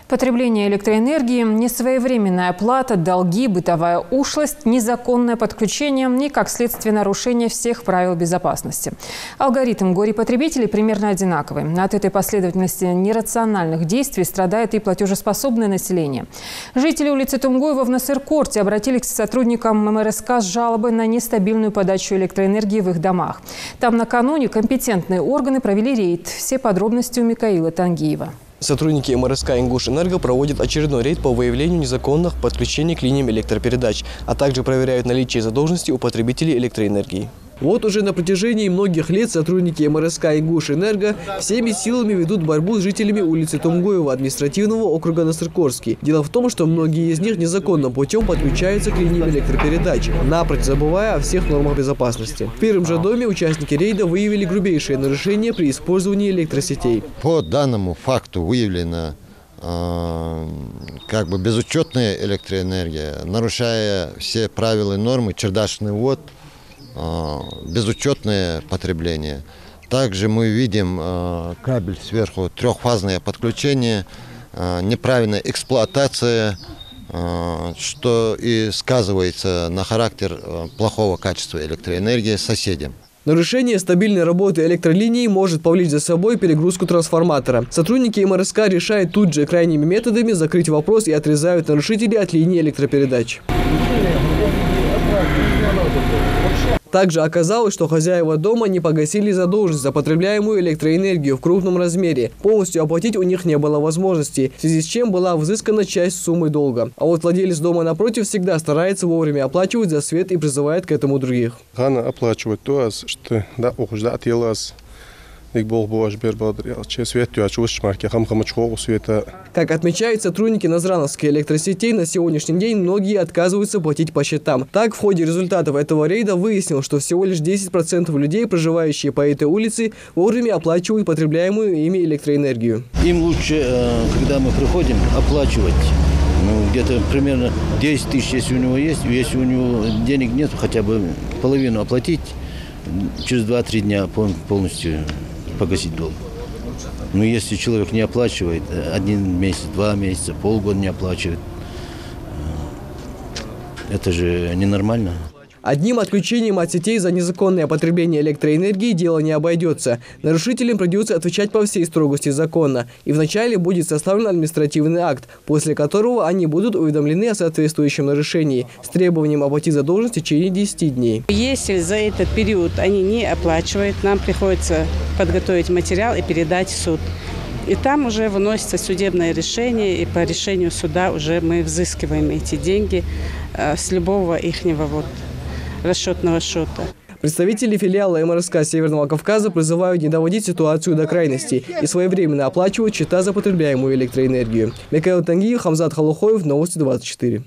Потребление электроэнергии, несвоевременная оплата, долги, бытовая ушлость, незаконное подключение и, как следствие, нарушение всех правил безопасности. Алгоритм горе-потребителей примерно одинаковый. От этой последовательности нерациональных действий страдает и платежеспособное население. Жители улицы Тумгоева в Насыркорте обратились к сотрудникам МРСК с жалобой на нестабильную подачу электроэнергии в их домах. Там накануне компетентные органы провели рейд. Все подробности у Микаила Тангиева. Сотрудники МРСК «Ингушэнерго» проводят очередной рейд по выявлению незаконных подключений к линиям электропередач, а также проверяют наличие задолженности у потребителей электроэнергии. Вот уже на протяжении многих лет сотрудники МРСК «Ингушэнерго» всеми силами ведут борьбу с жителями улицы Тумгоева административного округа Насыркорский. Дело в том, что многие из них незаконным путем подключаются к линиям электропередач, напрочь забывая о всех нормах безопасности. В первом же доме участники рейда выявили грубейшие нарушения при использовании электросетей. По данному факту выявлена безучетная электроэнергия, нарушая все правила и нормы, чердачный ввод, безучетное потребление. Также мы видим кабель сверху, трехфазное подключение, неправильная эксплуатация, что и сказывается на характер плохого качества электроэнергии соседям. Нарушение стабильной работы электролинии может повлечь за собой перегрузку трансформатора. Сотрудники МРСК решают тут же крайними методами закрыть вопрос и отрезают нарушителей от линии электропередач. Также оказалось, что хозяева дома не погасили задолженность за потребляемую электроэнергию в крупном размере. Полностью оплатить у них не было возможности, в связи с чем была взыскана часть суммы долга. А вот владелец дома напротив всегда старается вовремя оплачивать за свет и призывает к этому других. Как отмечают сотрудники Назрановской электросетей, на сегодняшний день многие отказываются платить по счетам. Так, в ходе результатов этого рейда выяснилось, что всего лишь 10% людей, проживающие по этой улице, вовремя оплачивают потребляемую ими электроэнергию. Им лучше, когда мы приходим, оплачивать. Где-то примерно 10 тысяч, если у него есть. Если у него денег нет, хотя бы половину оплатить, через 2-3 дня полностью погасить долг. Но если человек не оплачивает 1 месяц, 2 месяца, полгода не оплачивает, это же ненормально. Одним отключением от сетей за незаконное потребление электроэнергии дело не обойдется. Нарушителям придется отвечать по всей строгости закона. И вначале будет составлен административный акт, после которого они будут уведомлены о соответствующем нарушении с требованием оплатить задолженность в течение 10 дней. Если за этот период они не оплачивают, нам приходится подготовить материал и передать в суд. И там уже выносится судебное решение, и по решению суда уже мы взыскиваем эти деньги с любого ихнего расчетного счета. Представители филиала МРСК Северного Кавказа призывают не доводить ситуацию до крайности и своевременно оплачивать счета за потребляемую электроэнергию. Микаил Тангиев, Хамзат Халухоев, Новости 24.